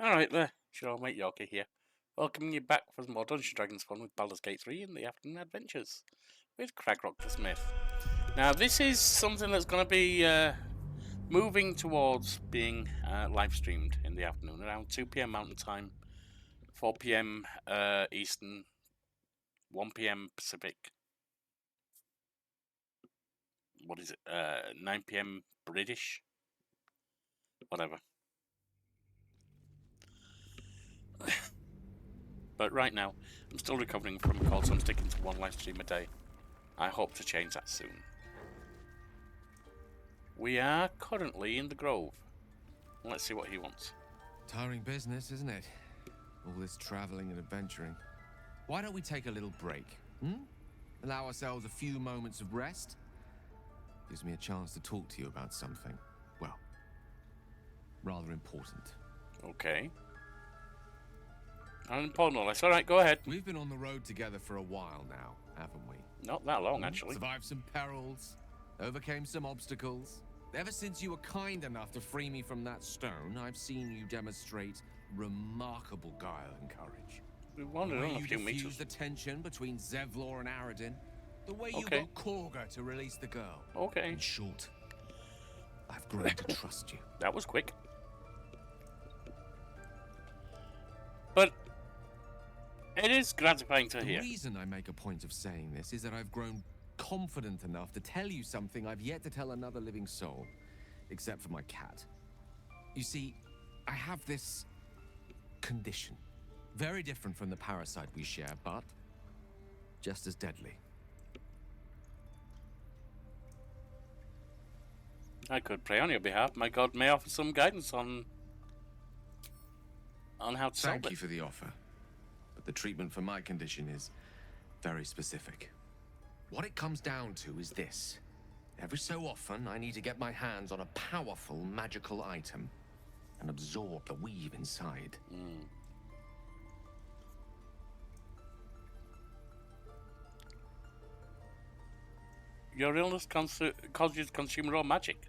Alright there, your old mate Yorkie here, welcoming you back for some more Dungeons & Dragons fun with Baldur's Gate 3 in the Afternoon Adventures, with Cragrock the Smith. Now this is something that's going to be moving towards being live streamed in the afternoon, around 2 PM Mountain Time, 4 PM Eastern, 1 PM Pacific, 9 PM British, whatever. But right now, I'm still recovering from a cold, so I'm sticking to one live stream a day. I hope to change that soon. We are currently in the Grove. Let's see what he wants. Tiring business, isn't it? All this traveling and adventuring. Why don't we take a little break, Allow ourselves a few moments of rest? Gives me a chance to talk to you about something, well, rather important. Okay. Unimportant, all this. Alright, go ahead. We've been on the road together for a while now, haven't we? Not that long, actually. Survived some perils, overcame some obstacles. Ever since you were kind enough to free me from that stone, I've seen you demonstrate remarkable guile and courage. We wandered on a few meters. You diffused the tension between Zevlor and Aradin. The way you got Korga to release the girl. Okay. In short, I've grown to trust you. That was quick. But it is gratifying to hear. The reason I make a point of saying this is that I've grown confident enough to tell you something I've yet to tell another living soul, except for my cat. You see, I have this condition. Very different from the parasite we share, but just as deadly. I could pray on your behalf. My god may offer some guidance on how to solve it. Thank you for the offer, but the treatment for my condition is very specific. What it comes down to is this. Every so often, I need to get my hands on a powerful magical item and absorb the weave inside. Your illness causes you to consume raw magic.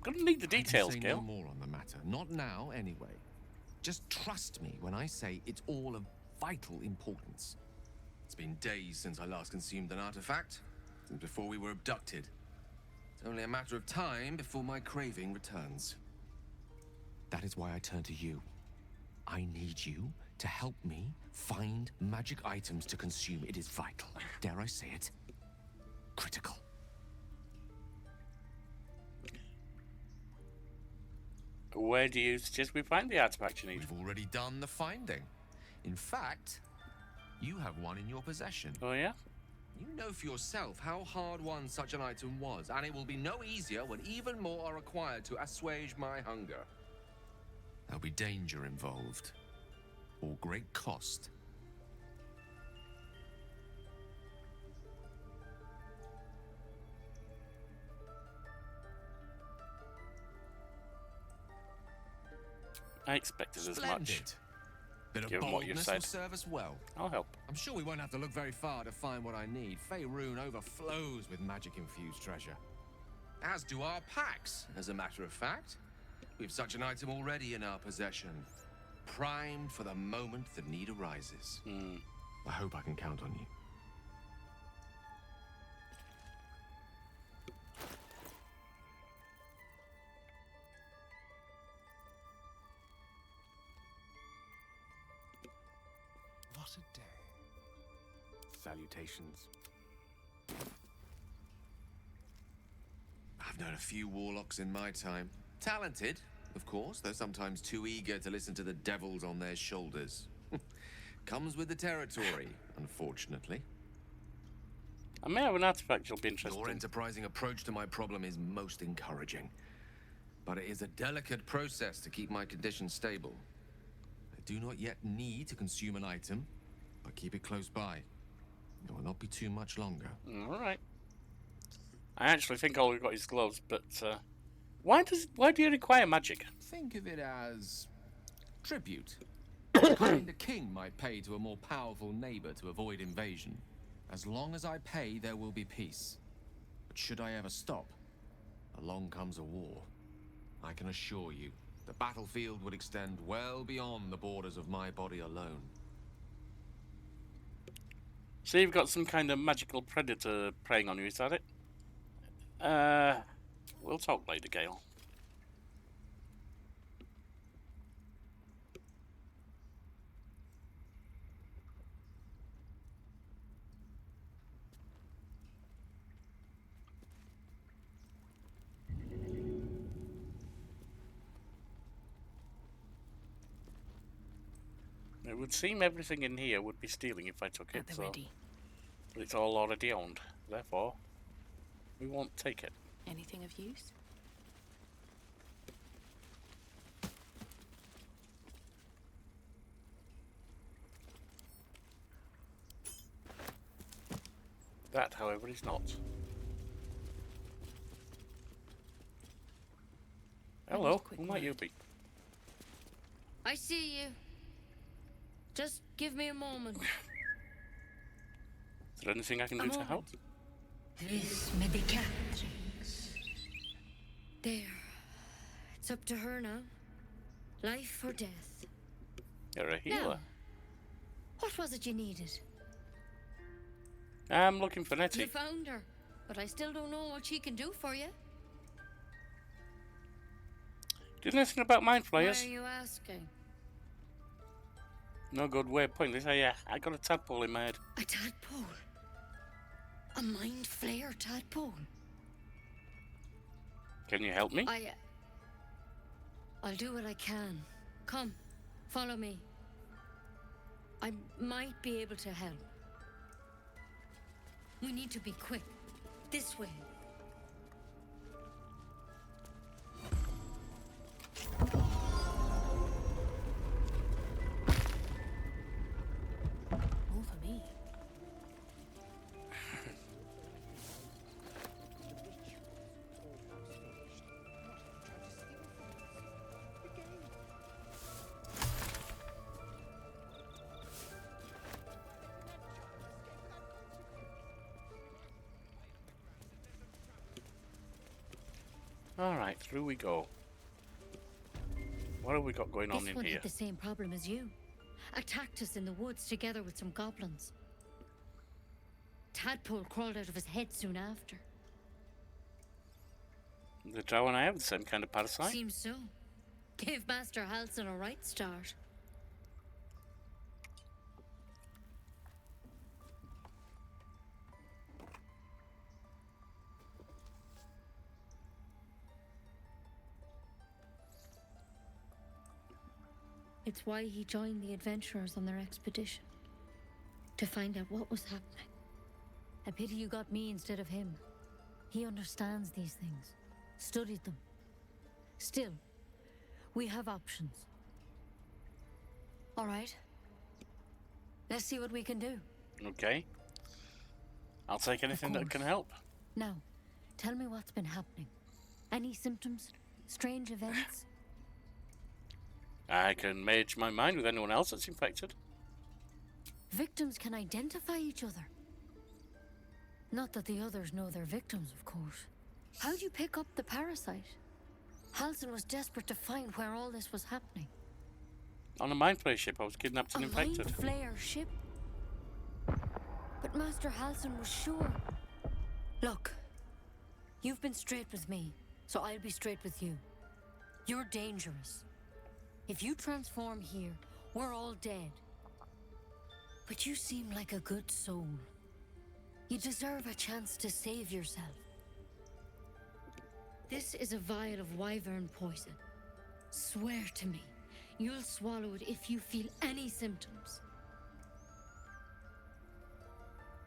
I'm gonna need the details, Gil. Gil. No more on the matter. Not now, anyway. Just trust me when I say it's all of vital importance. It's been days since I last consumed an artifact, since before we were abducted. It's only a matter of time before my craving returns. That is why I turn to you. I need you to help me find magic items to consume. It is vital. Dare I say it? Critical. Where do you suggest we find the artifact you need? We've already done the finding. In fact, you have one in your possession. Oh, yeah? You know for yourself how hard won such an item was, and it will be no easier when even more are required to assuage my hunger. There'll be danger involved, or great cost. I expected as much. Bit of Given what you've boldness said. will serve us well. I'll help. I'm sure we won't have to look very far to find what I need. Faerun overflows with magic-infused treasure. As do our packs, as a matter of fact. We've such an item already in our possession. Primed for the moment the need arises. I hope I can count on you. What a day. Salutations. I've known a few warlocks in my time. Talented, of course, though sometimes too eager to listen to the devils on their shoulders. Comes with the territory, unfortunately. I may have an artifact you'll be interested Your in. enterprising approach to my problem is most encouraging. But it is a delicate process to keep my condition stable. I do not yet need to consume an item, but keep it close by. It will not be too much longer. Alright. I actually think all we've got is gloves, but why do you require magic? Think of it as tribute. The kind a king might pay to a more powerful neighbor to avoid invasion. As long as I pay, there will be peace. But should I ever stop, along comes a war. I can assure you, the battlefield would extend well beyond the borders of my body alone. So you've got some kind of magical predator preying on you, is that it? We'll talk later, Gale. It would seem everything in here would be stealing if I took it, At the so ready. but it's all already owned. Therefore, we won't take it. Anything of use? That, however, is not. Hello, quick who might you word. be? I see you. Just give me a moment. Is there anything I can do I'm to on help? Vis medicatrix. There. It's up to her now. Life or death. You're a healer. Now, what was it you needed? I'm looking for You Nettie. found her, but I still don't know what she can do for you. Do you know anything about mind Why flayers? are you asking? No good way of putting this. I got a tadpole in my head. A tadpole? A mind flayer tadpole? Can you help me? I'll do what I can. Come, follow me. I might be able to help. We need to be quick. This way. All for me. Alright, through we go. What have we got going on This in one here? had the same problem as you. Attacked us in the woods together with some goblins. Tadpole crawled out of his head soon after. The drow and I have the same kind of parasite. Seems so. Gave Master Halson a right start. It's why he joined the adventurers on their expedition. To find out what was happening. A pity you got me instead of him. He understands these things. Studied them. Still, we have options. All right. Let's see what we can do. Okay. I'll take anything that can course. help. Now, tell me what's been happening. Any symptoms? Strange events? I can mage my mind with anyone else that's infected. Victims can identify each other. Not that the others know they're victims, of course. How'd you pick up the parasite? Halson was desperate to find where all this was happening. On a mindflayer ship, I was kidnapped and infected. A mind-flayer ship? But Master Halson was sure. Look, you've been straight with me, so I'll be straight with you. You're dangerous. If you transform here, we're all dead. But you seem like a good soul. You deserve a chance to save yourself. This is a vial of wyvern poison. Swear to me, you'll swallow it if you feel any symptoms.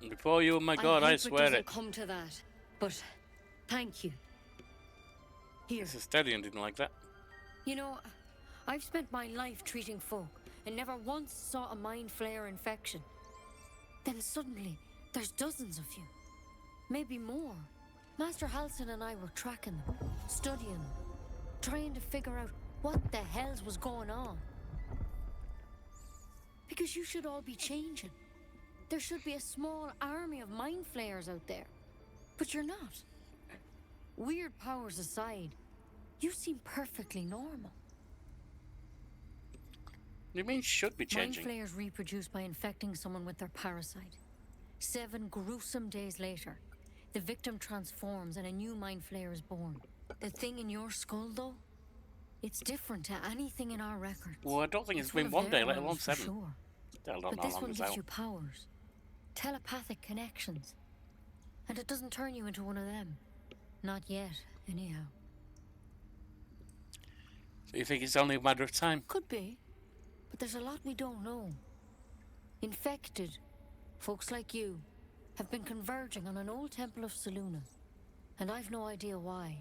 Before you and my god, I hope swear it doesn't it. come to that, but thank you. Here, This is steady and didn't like that. you know, I've spent my life treating folk and never once saw a mind flayer infection. Then suddenly, there's dozens of you. Maybe more. Master Halson and I were tracking them, studying them, trying to figure out what the hells was going on. Because you should all be changing. There should be a small army of mind flayers out there. But you're not. Weird powers aside, you seem perfectly normal. You mean should be Mind changing? flayers reproduce by infecting someone with their parasite. 7 gruesome days later, the victim transforms and a new mind flayer is born. The thing in your skull, though, it's different to anything in our records. Well, I don't think it's been one one of day, their let alone worlds for 7. sure. Still don't But know how this long one it's gives out. you powers, telepathic connections, and it doesn't turn you into one of them. Not yet, anyhow. So you think it's only a matter of time? Could be, but there's a lot we don't know. Infected, folks like you, have been converging on an old temple of Selûne, and I've no idea why.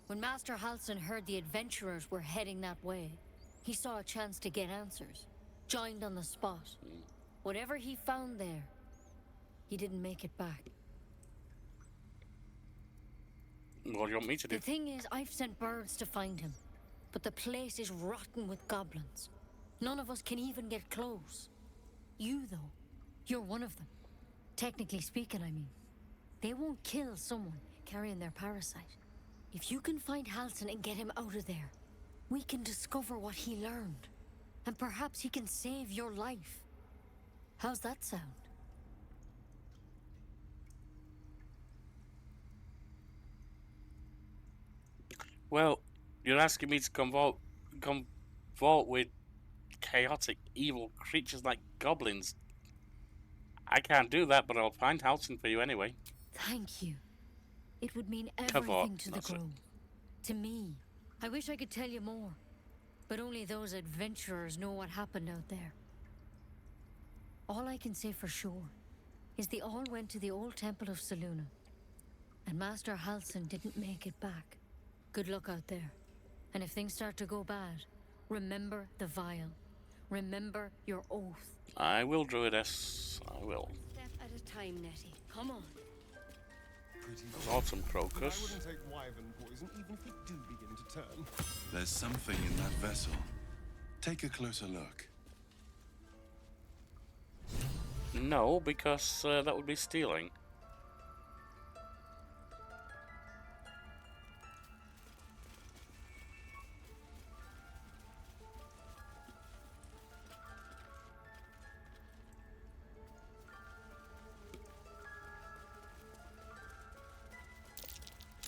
When Master Halsin heard the adventurers were heading that way, he saw a chance to get answers, joined on the spot. Whatever he found there, he didn't make it back. What do you want me to do? The thing is, I've sent birds to find him, but the place is rotten with goblins. None of us can even get close. You, though, you're one of them. Technically speaking, I mean. They won't kill someone carrying their parasite. If you can find Halsin and get him out of there, we can discover what he learned. And perhaps he can save your life. How's that sound? Well, you're asking me to convert with chaotic, evil creatures like goblins. I can't do that, but I'll find Halsin for you anyway. Thank you. It would mean Cavort, everything to the that's it. Grove. To me. I wish I could tell you more. But only those adventurers know what happened out there. All I can say for sure is they all went to the old temple of Selûne. And Master Halsin didn't make it back. Good luck out there. And if things start to go bad, remember the vial. Remember your oath. I will, Druidess. I will. Step at a time, Nettie. Come on. Pretty There's good. Autumn But I Crocus. wouldn't take wyvern poison even if it do begin to turn. There's something in that vessel. Take a closer look. No, because that would be stealing.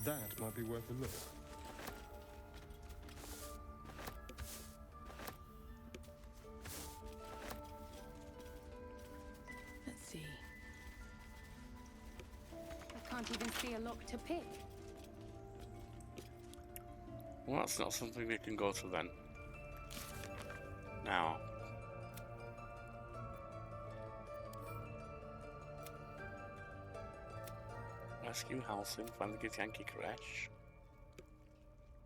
That might be worth a look. Let's see. I can't even see a lock to pick. Well, that's not something we can go to then. Now. Rescue Halsin, find the Githyanki crash.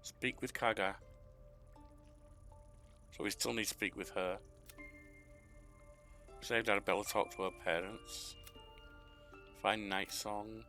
Speak with Kaga. So we still need to speak with her. Saved Arabella, talk to her parents. Find Night Song.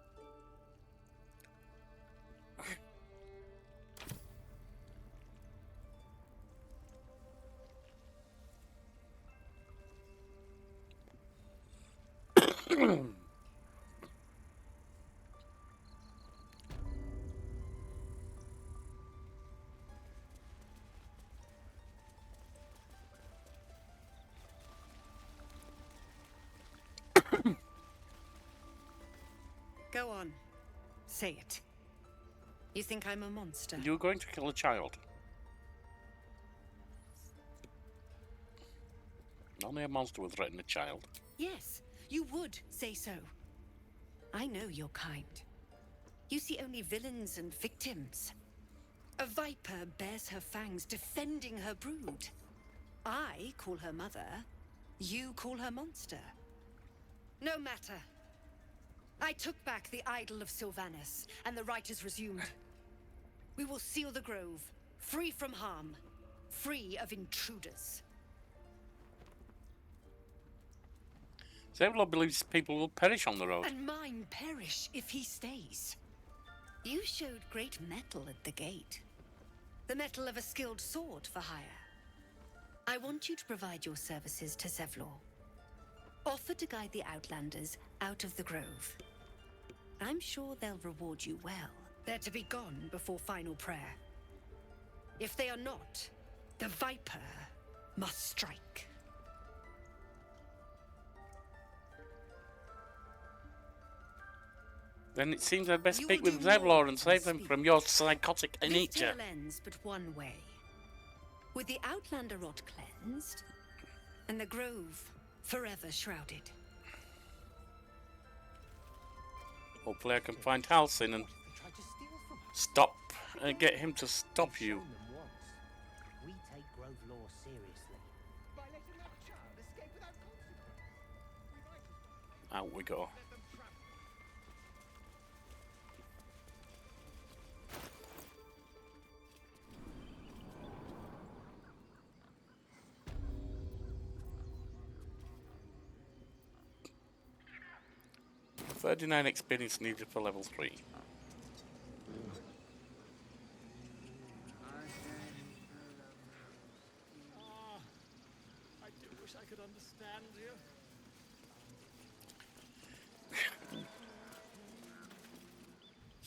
Go on. Say it. You think I'm a monster? You were going to kill a child. Only a monster would threaten a child. Yes, you would say so. I know your kind. You see only villains and victims. A viper bears her fangs defending her brood. I call her mother. You call her monster. No matter. I took back the idol of Sylvanus, and the rite is resumed. We will seal the grove, free from harm, free of intruders. Zevlon believes people will perish on the road. And mine perish if he stays. You showed great mettle at the gate. The mettle of a skilled sword for hire. I want you to provide your services to Zevlor. Offer to guide the Outlanders out of the grove. I'm sure they'll reward you well. They're to be gone before final prayer. If they are not, the Viper must strike. Then it seems I'd best You speak will with do more Zevlor and than save him speak. from your psychotic This nature. tale ends but one way. With the Outlander rot cleansed, and the grove forever shrouded. Hopefully I can find Halcyon and stop and get him to stop you. We take Grove law seriously. By letting that child escape without consequence. Out we go. $39 experience needed for level 3. I do wish I could understand you.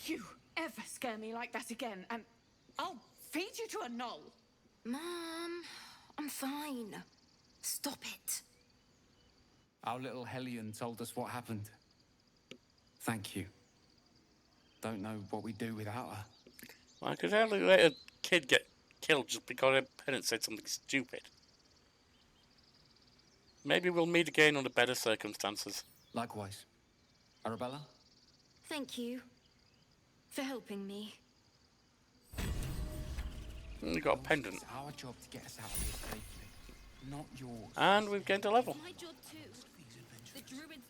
You ever scare me like that again, and I'll feed you to a knoll. Mom, I'm fine. Stop it. Our little Hellion told us what happened. Thank you. Don't know what we'd do without her. I could hardly let a kid get killed just because her parents said something stupid. Maybe we'll meet again under better circumstances. Likewise. Arabella? Thank you for helping me. We got a pendant. It's our job to get us out of here safely, not yours. And we've gained a level. My job too. The druids.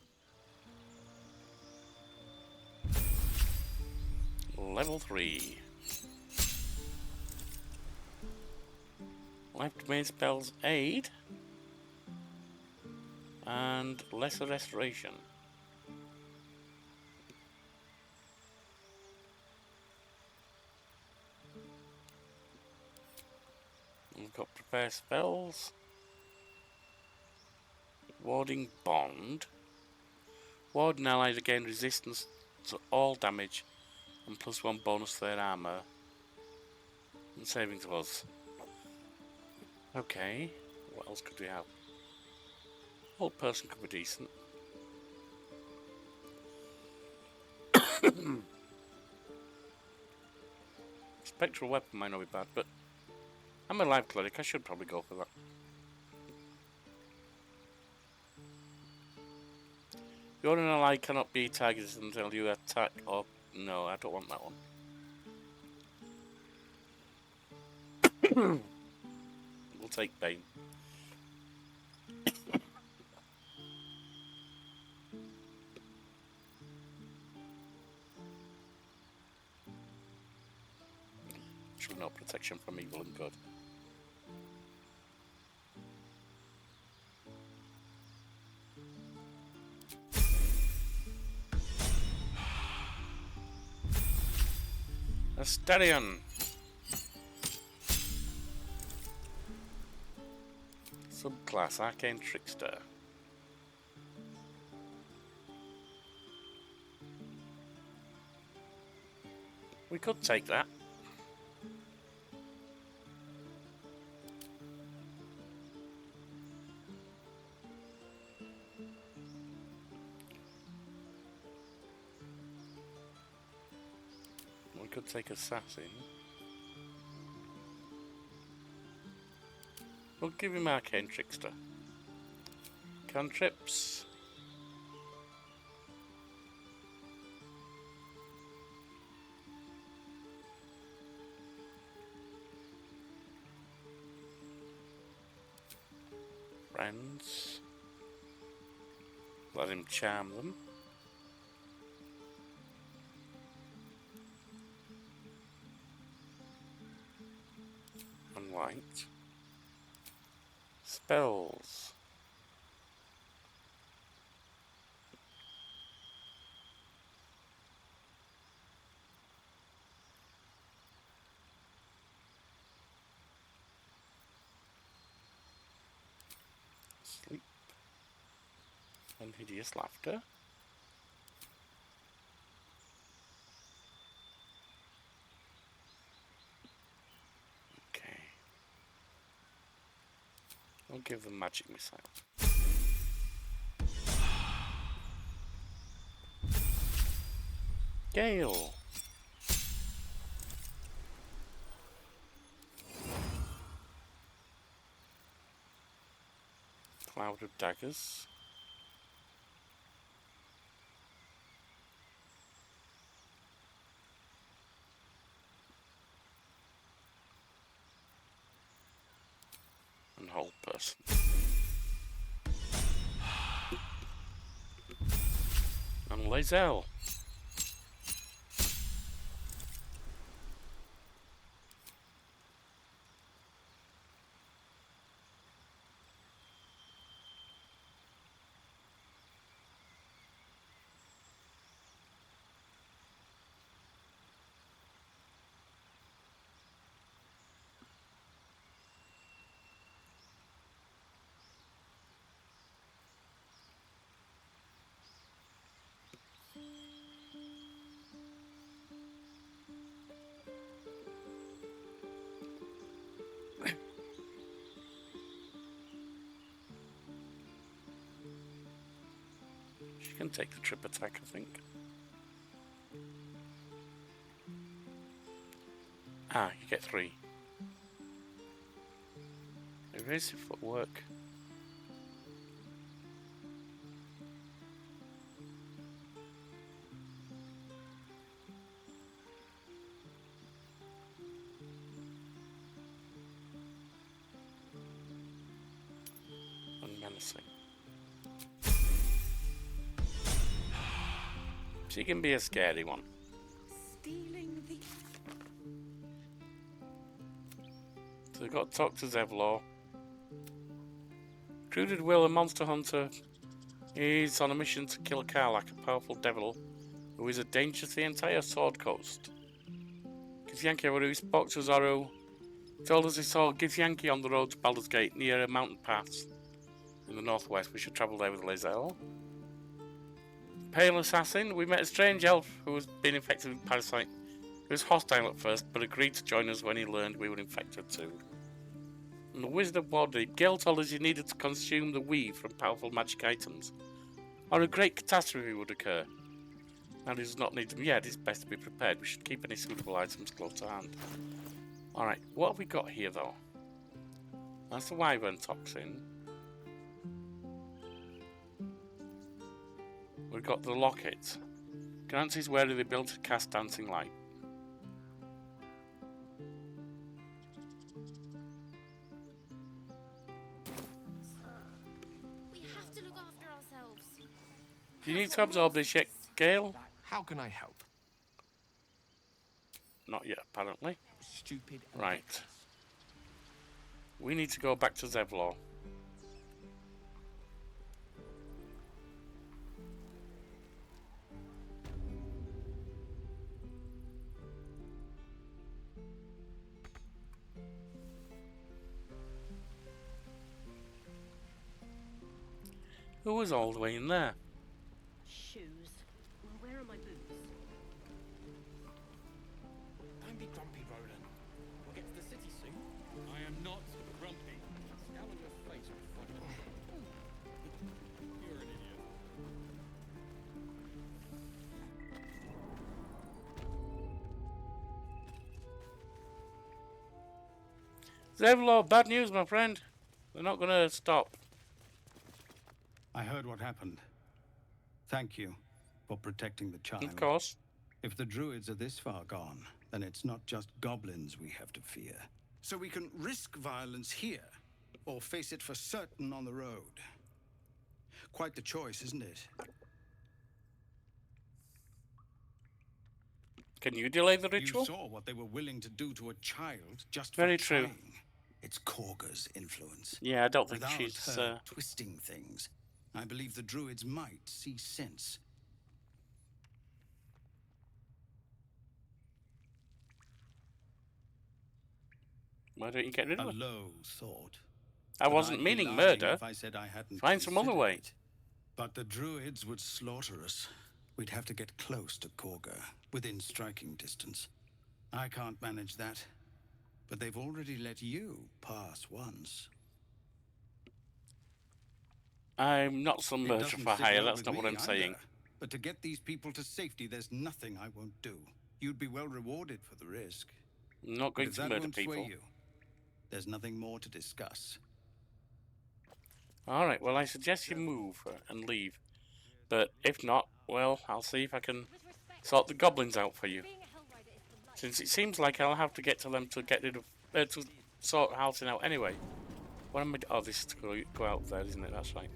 Level 3. Left main spells aid and lesser restoration. We've got prepare spells. Warding bond. Ward and allies gain resistance to all damage and +1 bonus to their armor. And saving throws. Okay, what else could we have? Old person could be decent. Spectral weapon might not be bad, but I'm a live cleric, I should probably go for that. Your own ally cannot be targeted until you attack or... No, I don't want that one. We'll take Bane. True, no protection from evil and good. Asterion. Subclass Arcane Trickster. We could take that. We could take Assassin. We'll give him Arcane Trickster. Cantrips. Friends. Let him charm them. Unlight. Spells. Sleep. And hideous laughter. Okay. I'll give them magic missile. Gale. Cloud of daggers. And whole person. And Lae'zel. She can take the trip attack, I think. Ah, you get 3. Evasive footwork. And menacing. She can be a scary one. Stealing the... So we've got to talk to Zevlor. Recruited Will, a monster hunter. He's on a mission to kill Karlach, a powerful devil who is a danger to the entire Sword Coast. Githyanki, who spoke to Zorro, told us he saw Githyanki on the road to Baldur's Gate near a mountain pass in the northwest. We should travel there with Lae'zel. Pale assassin, we met a strange elf who was being infected with parasite. He was hostile at first, but agreed to join us when he learned we were infected too. And the Wizard of Waterdeep, Gale told us he needed to consume the weave from powerful magic items, or a great catastrophe would occur. And he does not need them yet, it's best to be prepared. We should keep any suitable items close to hand. Alright, what have we got here though? That's the Wyvern Toxin. We've got the locket. Grants his wearer the ability to cast Dancing Light. We have to look after ourselves. Do you need to absorb this yet, Gale? How can I help? Not yet, apparently. Stupid. Right. We need to go back to Zevlor. Who was all the way in there? Shoes. Well, where are my boots? Don't be grumpy, Roland. We'll get to the city soon. I am not grumpy. Scowl on your face before you're an idiot. Zevlor, bad news, my friend. They're not going to stop. I heard what happened. Thank you for protecting the child. Of course. If the druids are this far gone, then it's not just goblins we have to fear. So we can risk violence here, or face it for certain on the road. Quite the choice, isn't it? Can you delay the ritual? You saw what they were willing to do to a child just Very for true. trying. It's Korga's influence. Yeah, I don't think Without she's... her twisting things, I believe the druids might see sense. Why don't you get rid of her? A low thought. I wasn't I'd be meaning lying murder. if I said I hadn't Find some other considered way. it. But the druids would slaughter us. We'd have to get close to Korga, within striking distance. I can't manage that. But they've already let you pass once. I'm not some It murderer doesn't for sit hire, well that's with not what me I'm saying. either. But to get these people to safety, there's nothing I won't do. You'd be well rewarded for the risk. I'm not But going if to that murder won't sway people. you, there's nothing more to discuss. Alright, well I suggest you move and leave. But if not, well, I'll see if I can sort the goblins out for you. Since it seems like I'll have to get to them to get rid of... to sort Halton out anyway. What am I... Oh, this is to go out there, isn't it? That's right.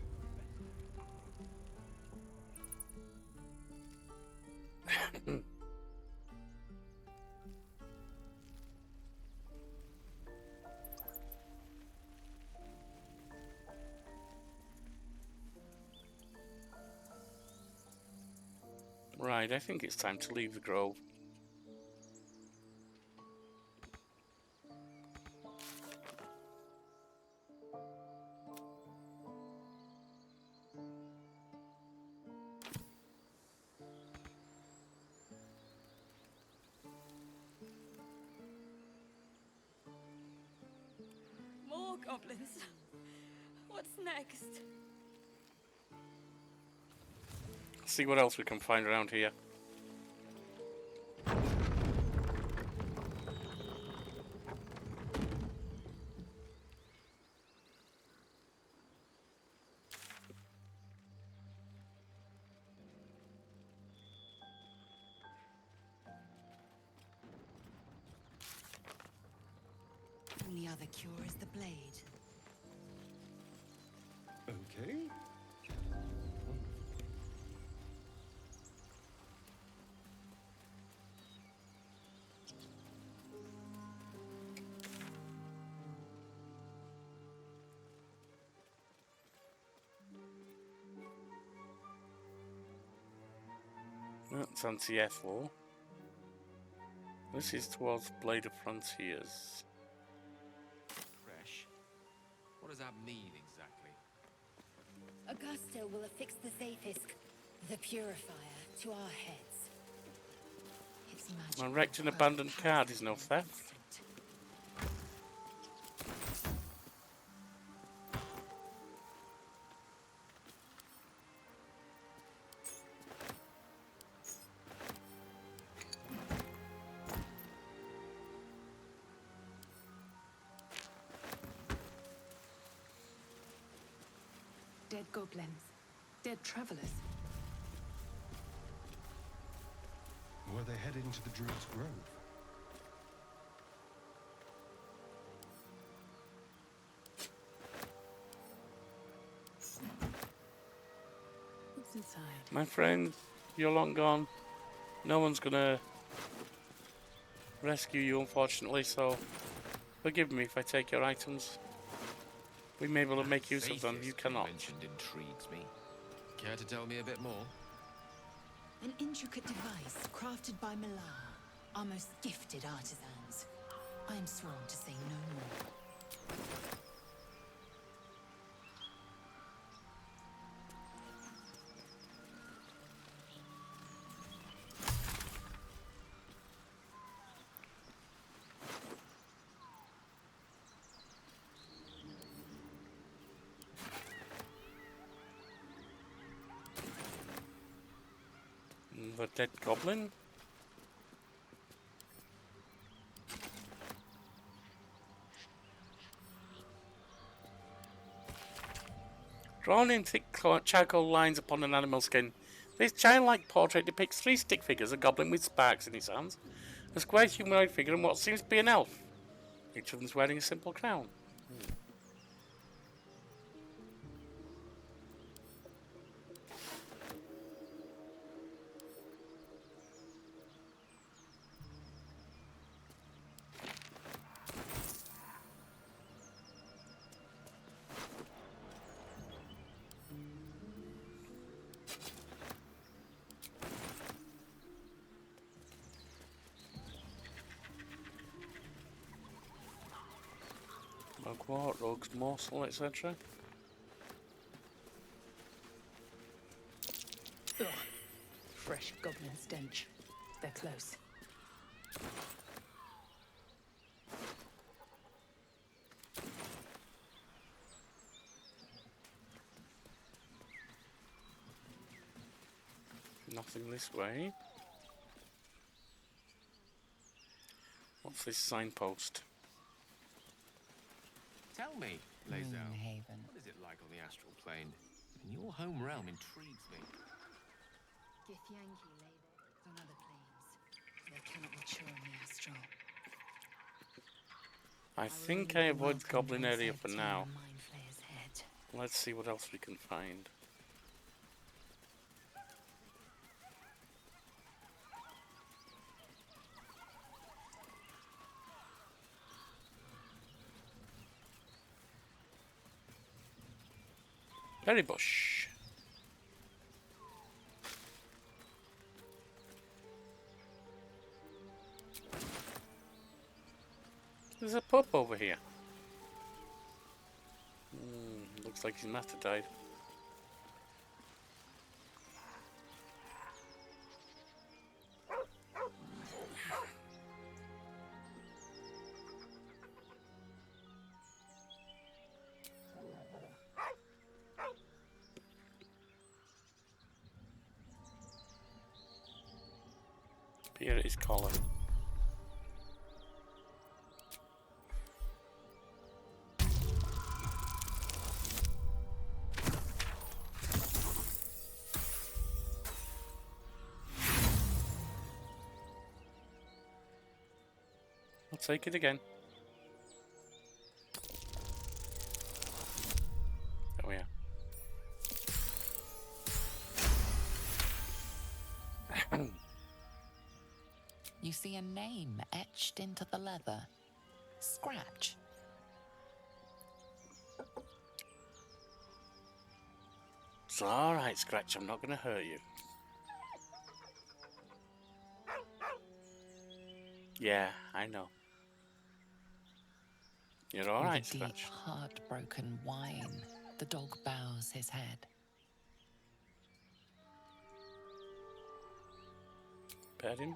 Right, I think it's time to leave the grove. More goblins. What's next? See what else we can find around here. Only other cure is the blade. Okay. That's anti-Ethel. This is towards Blade of Frontiers. Fresh? What does that mean exactly? Augusto will affix the Zafisk, the purifier, to our heads. It's magic. A wrecked and abandoned card is no theft. Dead goblins. Dead travelers. Were they heading to the Druid's Grove? What's inside? My friend, you're long gone. No one's gonna rescue you, unfortunately, so forgive me if I take your items. We may be able to make use of them, you cannot. Mentioned intrigues me. Care to tell me a bit more? An intricate device crafted by Malar, our most gifted artisans. I am sworn to say no more. The dead goblin? Drawn in thick charcoal lines upon an animal skin, this childlike portrait depicts 3 stick figures, a goblin with sparks in his hands, a square humanoid figure, and what seems to be an elf. Each of them is wearing a simple crown. Mugwort, rogue's morsel, etc. Ugh. Fresh goblin stench. They're close. Nothing this way. What's this signpost? Tell me, Lae'zel, Moonhaven. what is it like on the astral plane? Your home realm intrigues me. Githyanki lay there on other planes. They cannot mature in the astral. I think I avoid the goblin once area I've for torn now. a mindflayer's head. Let's see what else we can find. Berry bush. There's a pup over here. Looks like his master died. Here is collar. I'll take it again. Oh yeah. You see a name etched into the leather. Scratch. It's alright, Scratch, I'm not gonna hurt you. Yeah, I know. You're alright, With a deep, Scratch. heartbroken whine, the dog bows his head. Pet him.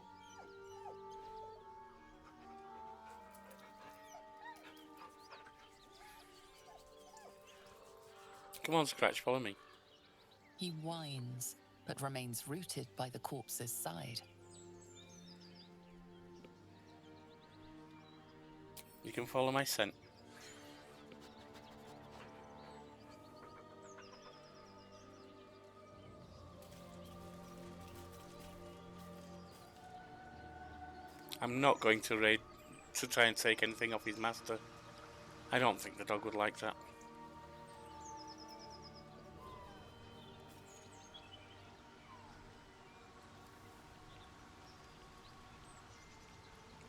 Come on, Scratch, follow me. He whines, but remains rooted by the corpse's side. You can follow my scent. I'm not going to raid to try and take anything off his master. I don't think the dog would like that.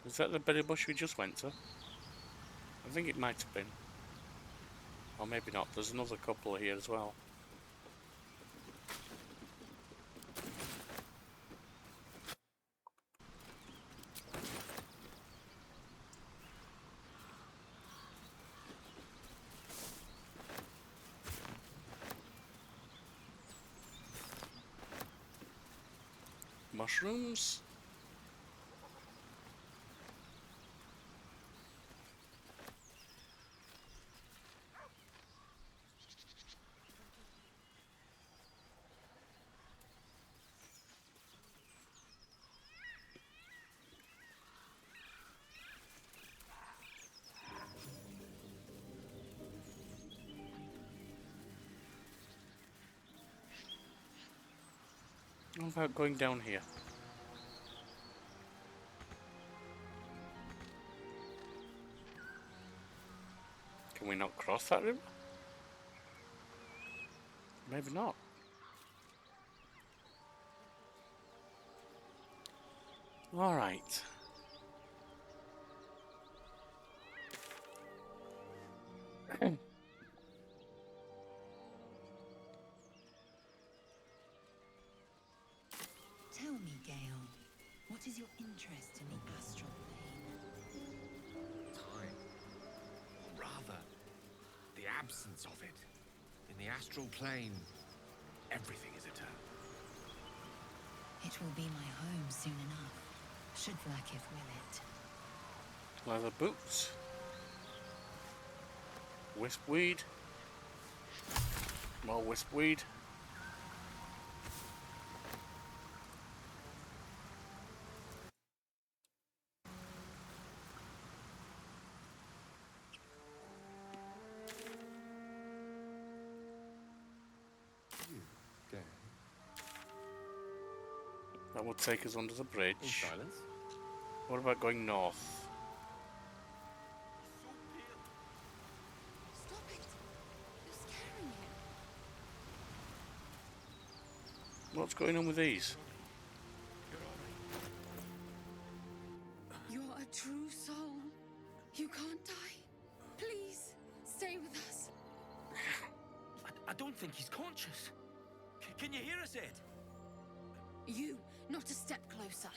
Is that the berry bush we just went to? I think it might have been. Or maybe not. There's another couple here as well. Mushrooms? What about going down here? Can we not cross that river? Maybe not. Alright. Tell me, Gale, what is your interest in the astral plane? Time. Or rather, the absence of it. In the astral plane, everything is eternal. It will be my home soon enough, should Vlakiv will it. Leather boots. Wisp weed. More wisp weed. That would take us under the bridge. In silence. What about going north? Stop it! You're scaring him. What's going on with these? You're a true soul. You can't die. Please, stay with us. I don't think he's conscious. Can you hear us, Ed? You, not a step closer.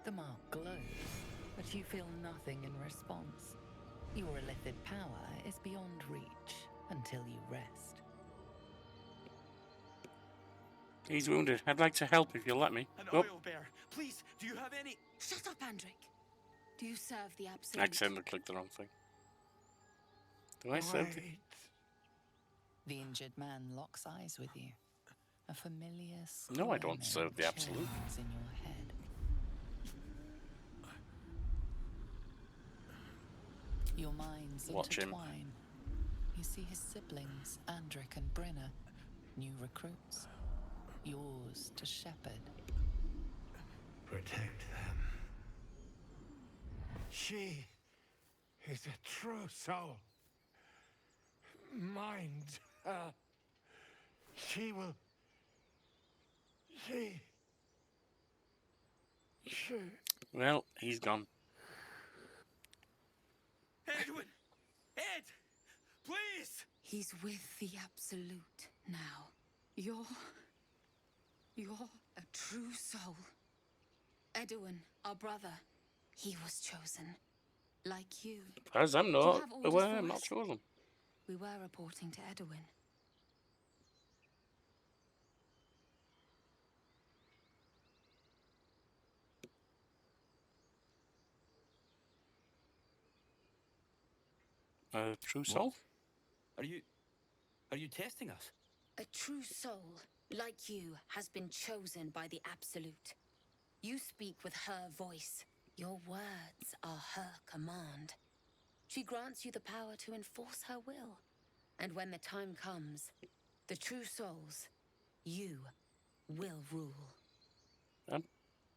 The mark glows, but you feel nothing in response. Your illithid power is beyond reach until you rest. He's wounded. I'd like to help if you'll let me. An Oh, oil bear. Please, do you have any... Shut up, Andric. Do you serve the Absolute? I accidentally clicked the wrong thing. Do I serve the... The injured man locks eyes with you. A familiar No, I don't squirming serve the Absolute. churns in your head. Your minds Watch him. intertwine. You see his siblings, Andric and Brenna, new recruits. Yours to shepherd. Protect them. She is a true soul. Mind her. She will... She... Well, he's gone. Edwin! Ed! Please! He's with the Absolute now. You're a true soul. Edwin, our brother, he was chosen. Like you. As I'm Do you not have orders aware, for I'm not us? chosen. We were reporting to Edwin. True soul? Are you testing us? A true soul, like you, has been chosen by the Absolute. You speak with her voice. Your words are her command. She grants you the power to enforce her will. And when the time comes, the true souls, you, will rule. I'm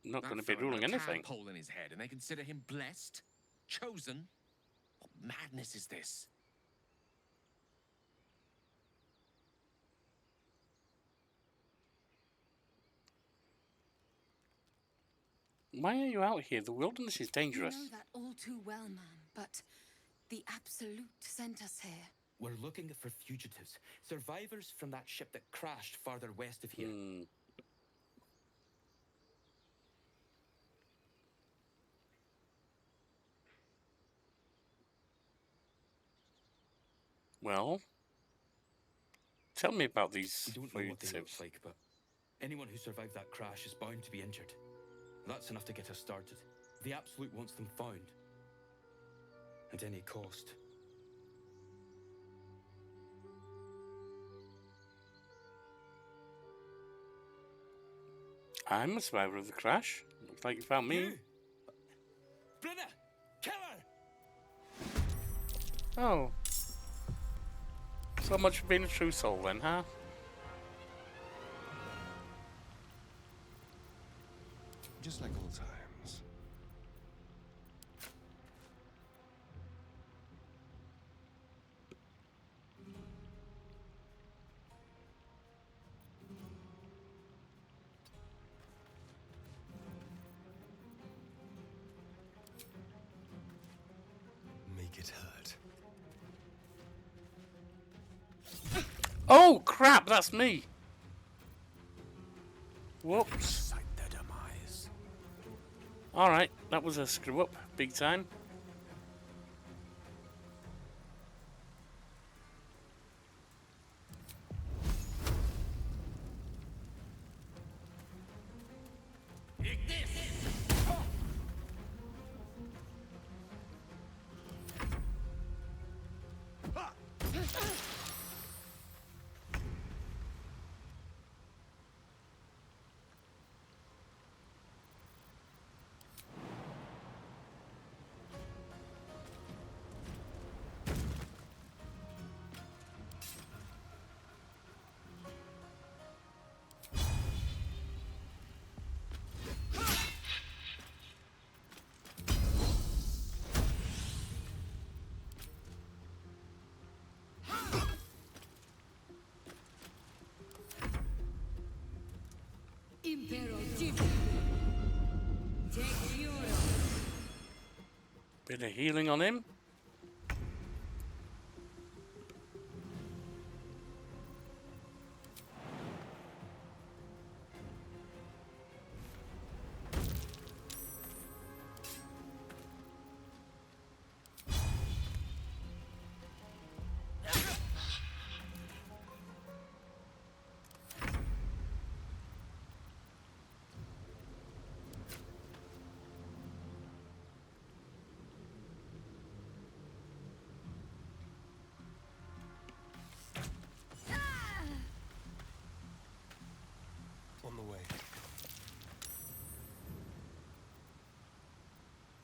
not That going to be fella ruling got a anything. tadpole in his head, and they consider him blessed? Chosen? What madness is this? Why are you out here? The wilderness is dangerous. You know that all too well, man, but the Absolute sent us here. We're looking for fugitives. Survivors from that ship that crashed farther west of here. Well, tell me about these We don't know what they look fugitives. like, but anyone who survived that crash is bound to be injured. That's enough to get us started. The Absolute wants them found. At any cost. I'm a survivor of the crash. Looks like you found me. Brenna! Kill her! Oh. So much for being a true soul then, huh? Just like old times. Make it hurt. Oh crap, that's me! Whoops. Their demise. Alright, that was a screw up, big time. Bit of healing on him. On the way.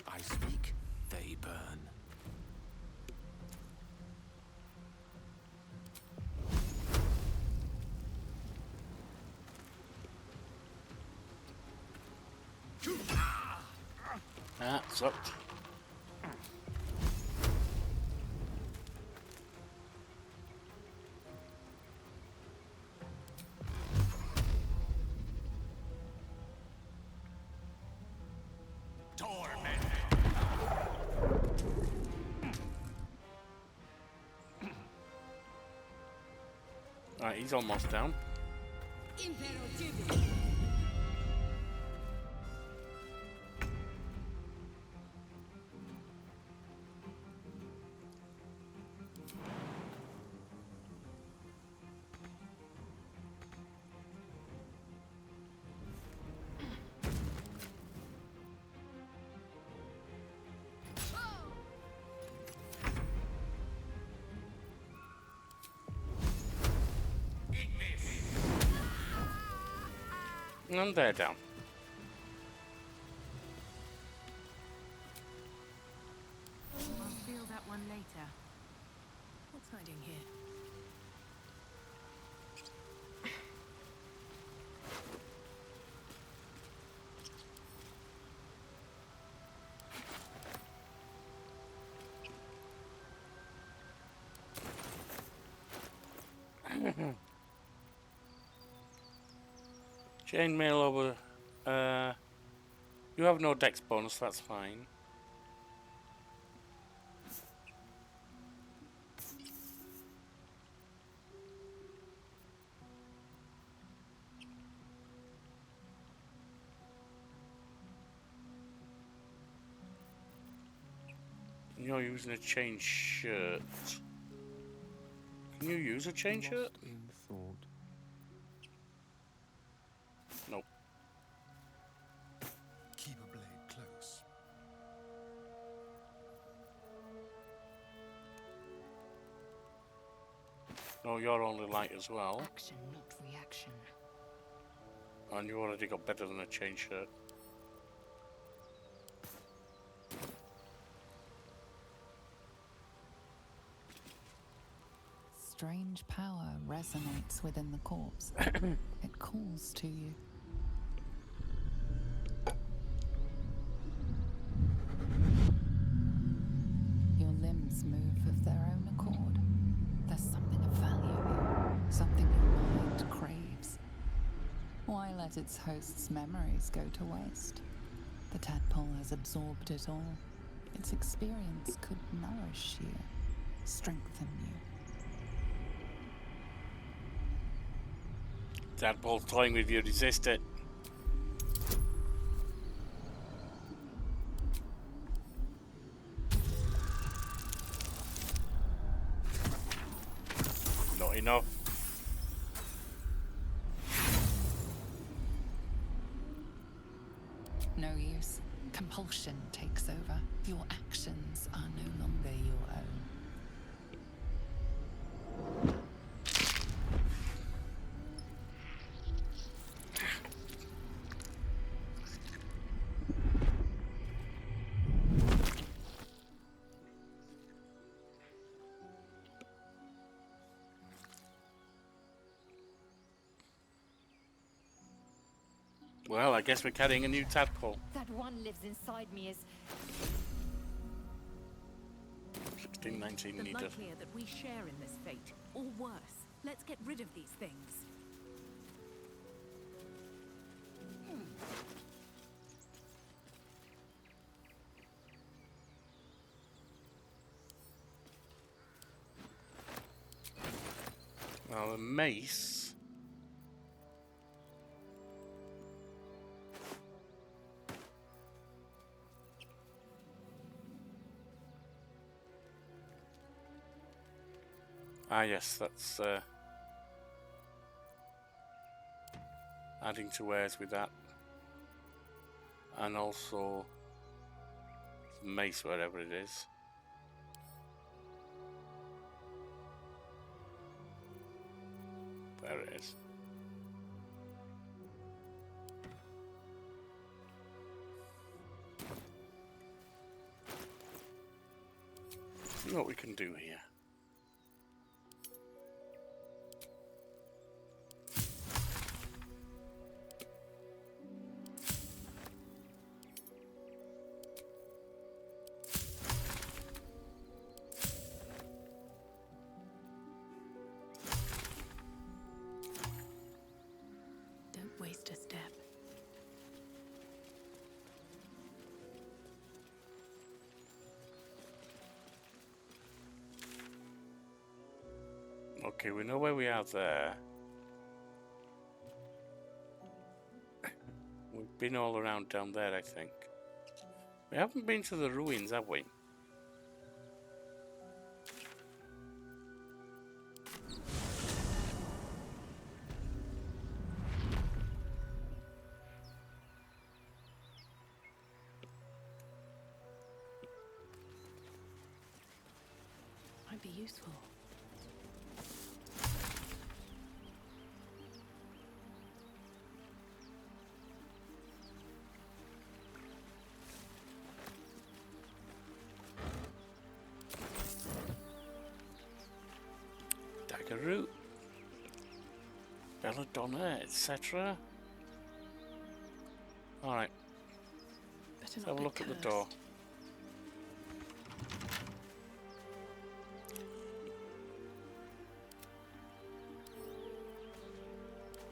I speak, they burn. Ah, sucked. Right, he's almost down. And they're down. I'll feel that one later. What's hiding here? Chainmail over. You have no dex bonus, that's fine. You're using a chain shirt. Can you use a chain shirt? In thought. Nope. Keep a blade close. No, you're only light as well. Action, not reaction. And you already got better than a chain shirt. Strange power resonates within the corpse. It calls to you. Your limbs move of their own accord. There's something of value here, something your mind craves. Why let its host's memories go to waste? The tadpole has absorbed it all. Its experience could nourish you, strengthen you. Tadpole's toying with you, resist it. Not enough. No use. Compulsion takes over. Your actions are no longer your own. Well, I guess we're carrying a new tadpole. That one lives inside me is 16, 19 The needed. likelier that we share in this fate, or worse. Let's get rid of these things. Now the mace. Ah yes, that's adding to wares with that. And also mace, wherever it is. There it is. See what we can do here. Don't waste a step. Okay, we know where we are there. We've been all around down there, I think. We haven't been to the ruins, have we? Might be useful. Daggerroot, Belladonna, etc. Alright, let's have a look at the door.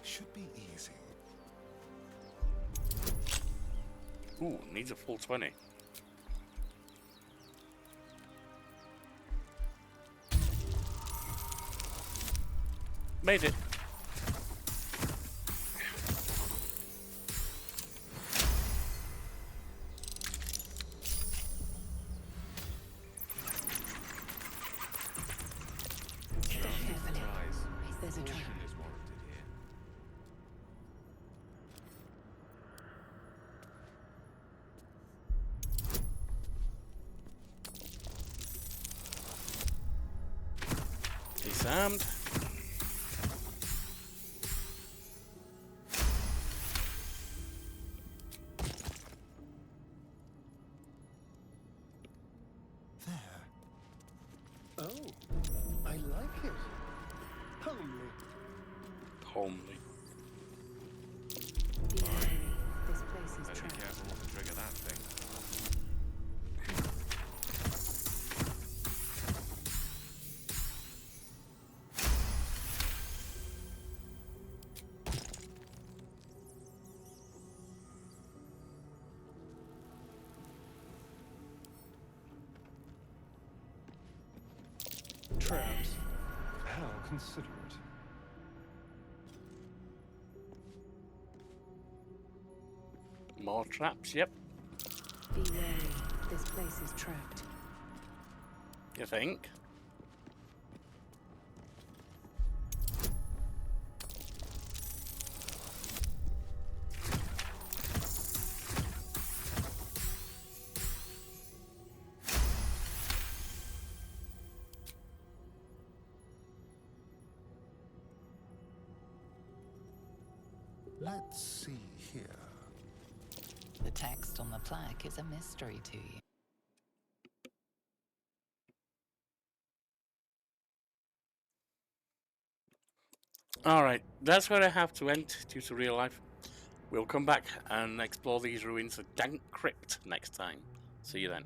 Should be easy. Ooh, needs a full 20. Made it. There's a trap. Disarmed. Oh, I like it. Homely. Homely. Be wary. This place is Better be trapped. careful not to trigger that thing. Traps. How considerate. More traps, yep. Be wary. This place is trapped. You think? Let's see here. The text on the plaque is a mystery to you. Alright, that's where I have to end due to real life. We'll come back and explore these ruins of Dank Crypt next time. See you then.